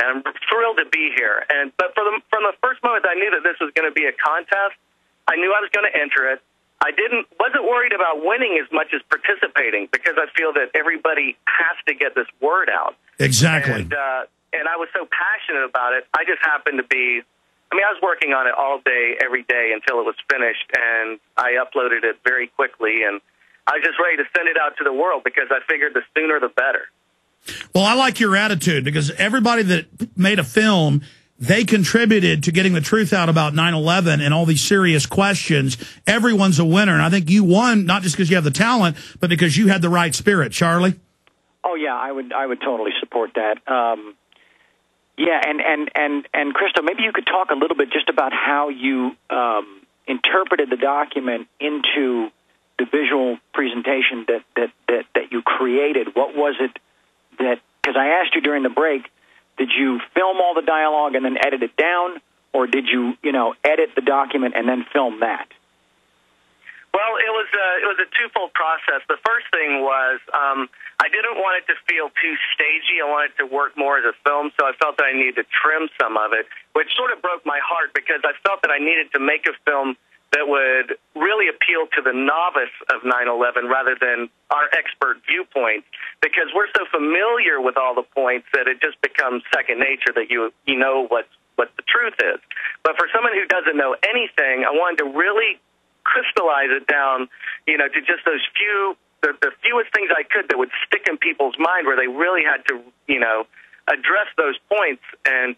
and I'm thrilled to be here. But from the first moment I knew that this was going to be a contest, I knew I was going to enter it. I wasn't worried about winning as much as participating, because I feel that everybody has to get this word out. Exactly. And I was so passionate about it. I just happened to be, I was working on it all day, every day until it was finished, and I uploaded it very quickly, and I was just ready to send it out to the world because I figured the sooner the better. Well, I like your attitude, because everybody that made a film, they contributed to getting the truth out about 9/11 and all these serious questions. Everyone's a winner, and I think you won not just because you have the talent, but because you had the right spirit. Charlie? Oh yeah, I would totally support that. Yeah, and Christo, maybe you could talk a little bit just about how you interpreted the document into the visual presentation that you created. What was it that? Because I asked you during the break, did you film all the dialogue and then edit it down, or did you edit the document and then film that? Well, it was a twofold process. The first thing was I didn't want it to feel too stagey. I wanted it to work more as a film, so I felt that I needed to trim some of it, which sort of broke my heart because I felt that I needed to make a film that would really appeal to the novice of 9/11 rather than our expert viewpoints, because we're so familiar with all the points that it just becomes second nature that you know what the truth is. But for someone who doesn't know anything, I wanted to really crystallize it down, to just those the fewest things I could that would stick in people's mind, where they really had to, address those points. And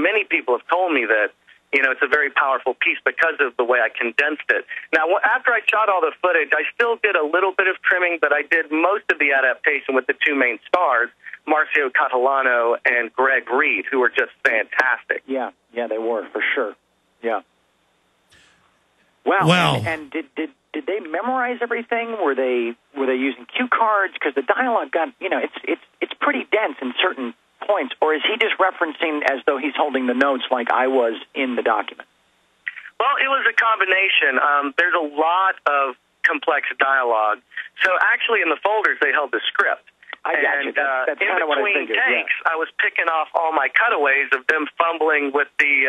many people have told me that, it's a very powerful piece because of the way I condensed it. Now, after I shot all the footage, I still did a little bit of trimming, but I did most of the adaptation with the two main stars, Marcio Catalano and Greg Reed, who were just fantastic. Yeah, they were, for sure. Yeah. Wow. Well, and did they memorize everything? Were they using cue cards? Because the dialogue got, it's pretty dense in certain points. Or is he just referencing as though he's holding the notes like I was in the document? Well, it was a combination. There's a lot of complex dialogue. So actually, in the folders, they held the script. I got you. That's kind of what I figured. In between takes, yeah. I was picking off all my cutaways of them fumbling with the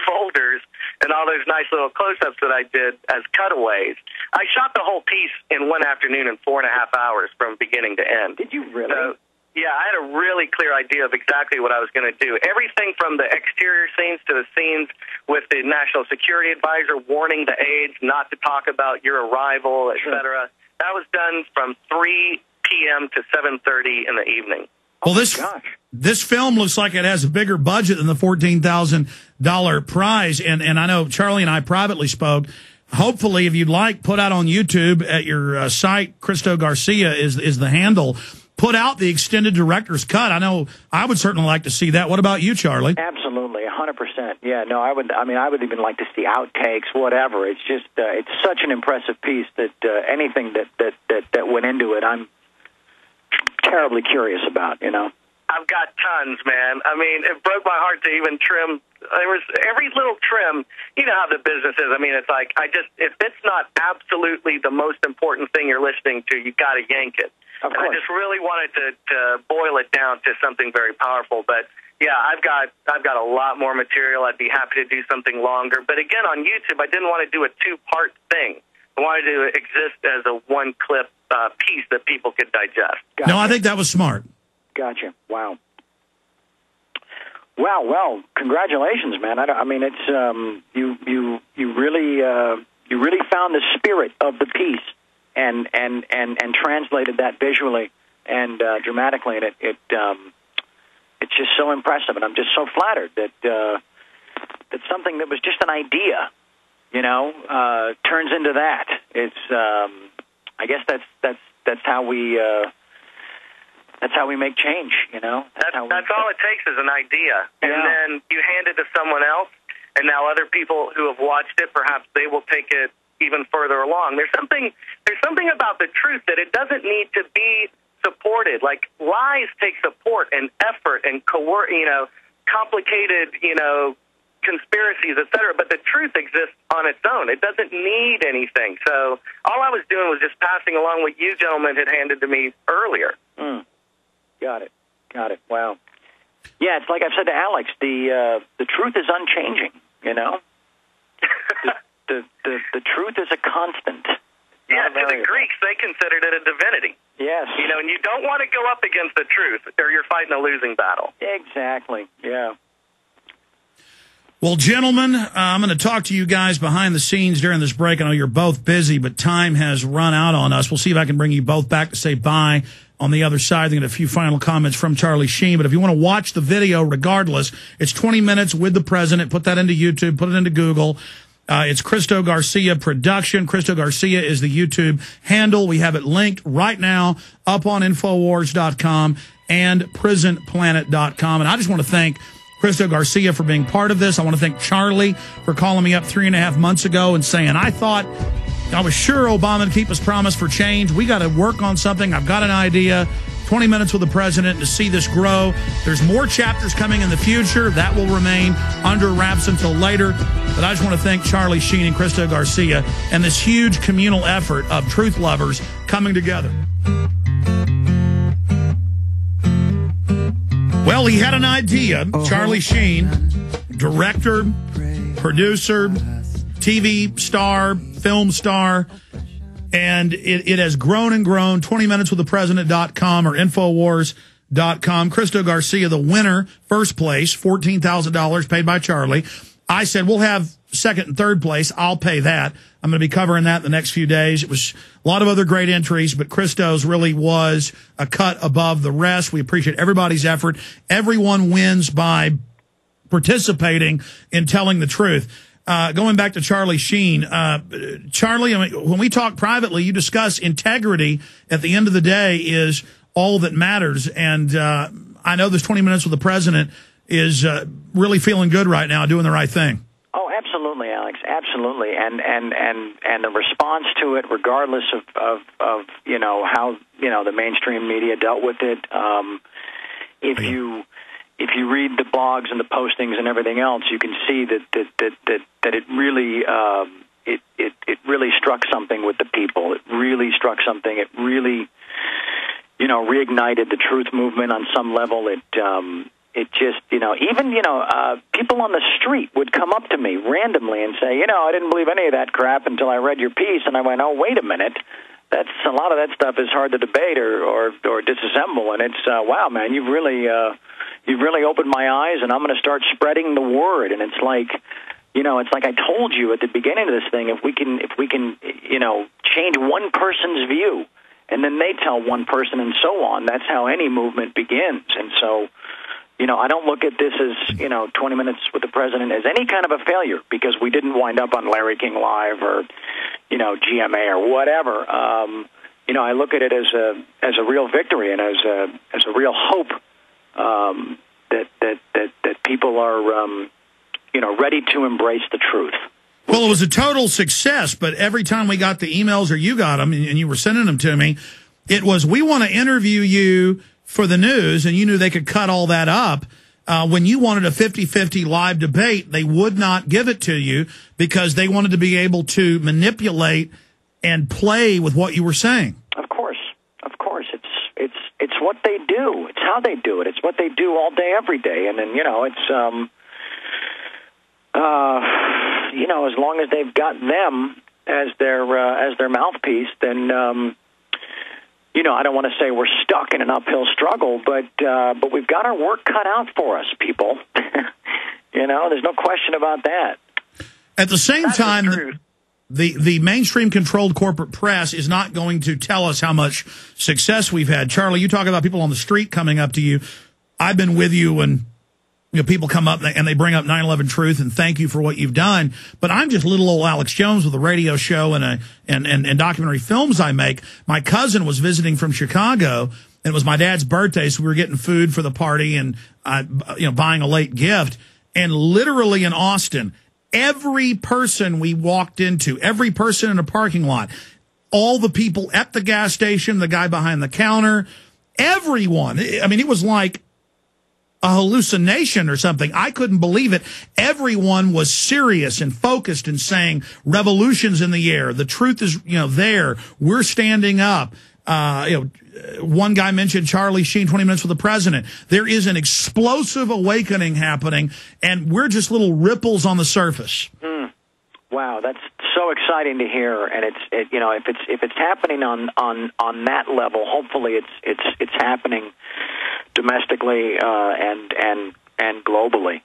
folders and all those nice little close-ups that I did as cutaways. I shot the whole piece in one afternoon in 4.5 hours from beginning to end. Did you really? So, yeah, I had a really clear idea of exactly what I was going to do. Everything from the exterior scenes to the scenes with the National Security Advisor warning the aides not to talk about your arrival, etc. That was done from 3 p.m. to 7:30 in the evening. Well, this film looks like it has a bigger budget than the $14,000 prize. And I know Charlie and I privately spoke. Hopefully, if you'd like, put out on YouTube at your site, Christo Garcia is the handle. Put out the extended director's cut. I know I would certainly like to see that. What about you, Charlie? Absolutely, 100%. Yeah, no, I would even like to see outtakes, whatever. It's just, it's such an impressive piece that anything that went into it, I'm terribly curious about, I've got tons, man. It broke my heart to even trim. There was every little trim. You know how the business is. It's like, if it's not absolutely the most important thing you're listening to, you got to yank it. Of course. I just really wanted to boil it down to something very powerful. But yeah, I've got a lot more material. I'd be happy to do something longer. But again, on YouTube, I didn't want to do a two-part thing. I wanted to exist as a one-clip piece that people could digest. Gotcha. No, I think that was smart. Gotcha. Wow. Wow. Well, congratulations, man. It's you really found the spirit of the piece and translated that visually and dramatically, and it's just so impressive. And I'm just so flattered that something that was just an idea, turns into that. It's I guess that's how we make change, That's all it takes is an idea, and then you hand it to someone else, and now other people who have watched it, perhaps they will take it even further along. There's something about the truth that it doesn't need to be supported. Like, lies take support and effort and complicated, conspiracies, etc. But the truth exists on its own. It doesn't need anything. So all I was doing was just passing along what you gentlemen had handed to me earlier. Got it. Wow. Yeah, it's like I've said to Alex, the truth is unchanging, you know? the truth is a constant. Yeah, to the Greeks, they considered it a divinity. Yes. You know, and you don't want to go up against the truth, or you're fighting a losing battle. Exactly, yeah. Well, gentlemen, I'm going to talk to you guys behind the scenes during this break. I know you're both busy, but time has run out on us. We'll see if I can bring you both back to say bye on the other side. Then get a few final comments from Charlie Sheen. But if you want to watch the video, regardless, it's 20 minutes with the president. Put that into YouTube. Put it into Google. It's Cristo Garcia Production. Cristo Garcia is the YouTube handle. We have it linked right now up on Infowars.com and PrisonPlanet.com. And I just want to thank Cristo Garcia for being part of this. I want to thank Charlie for calling me up 3.5 months ago and saying, I was sure Obama would keep his promise for change. We got to work on something. I've got an idea. 20 minutes with the president to see this grow. There's more chapters coming in the future. That will remain under wraps until later. But I just want to thank Charlie Sheen and Cristo Garcia and this huge communal effort of truth lovers coming together. Well, he had an idea. Charlie Sheen, director, producer, TV star, film star, and it has grown and grown. 20minuteswiththepresident.com or Infowars.com. Cristo Garcia, the winner, first place, $14,000 paid by Charlie. I said, we'll have second and third place. I'll pay that. I'm going to be covering that in the next few days. It was a lot of other great entries, but Cristo's really was a cut above the rest. We appreciate everybody's effort. Everyone wins by participating in telling the truth. Going back to Charlie Sheen, Charlie, I mean, when we talk privately, you discuss integrity at the end of the day is all that matters. And I know this 20 minutes with the president is really feeling good right now, doing the right thing. Oh, absolutely, Alex, absolutely. And the response to it, regardless of you know, how, you know, the mainstream media dealt with it, if you read the blogs and the postings and everything else, you can see that it really it really struck something with the people. It really struck something. It really, you know, reignited the truth movement on some level. It just, you know, even, you know, people on the street would come up to me randomly and say, you know, I didn't believe any of that crap until I read your piece, and I went, oh, wait a minute. That's a lot of that stuff is hard to debate or disassemble, and it's wow, man, you've really opened my eyes, and I'm going to start spreading the word. And it's like, you know, it's like I told you at the beginning of this thing, if we can, you know, change one person's view, and then they tell one person, and so on. That's how any movement begins. And so, you know, I don't look at this as, you know, 20 minutes with the president as any kind of a failure, because we didn't wind up on Larry King Live or, you know, GMA or whatever. You know, I look at it as a real victory and as a real hope that people are, you know, ready to embrace the truth. Well, it was a total success, but every time we got the emails, or you got them, and you were sending them to me, it was, we want to interview you for the news, and you knew they could cut all that up. When you wanted a 50-50 live debate, they would not give it to you because they wanted to be able to manipulate and play with what you were saying. Of course. It's what they do. It's how they do it. It's what they do all day, every day. And then, you know, it's, you know, as long as they've got them as their mouthpiece, then, you know, I don't want to say we're stuck in an uphill struggle, but we've got our work cut out for us, people. You know, there's no question about that. At the same time, the mainstream controlled corporate press is not going to tell us how much success we've had. Charlie, you talk about people on the street coming up to you. I've been with you when, you know, people come up and they bring up 9/11 Truth and thank you for what you've done. But I'm just little old Alex Jones with a radio show and documentary films I make. My cousin was visiting from Chicago, and it was my dad's birthday, so we were getting food for the party and you know, buying a late gift. And literally in Austin, every person we walked into, every person in a parking lot, all the people at the gas station, the guy behind the counter, everyone. I mean, it was like a hallucination or something. I couldn't believe it. Everyone was serious and focused and saying, revolution's in the air. The truth is, you know, there. We're standing up. One guy mentioned Charlie Sheen, 20 Minutes with the President. There is an explosive awakening happening, and we're just little ripples on the surface. Wow, that's so exciting to hear, and if it's happening on that level, hopefully it's happening domestically and globally.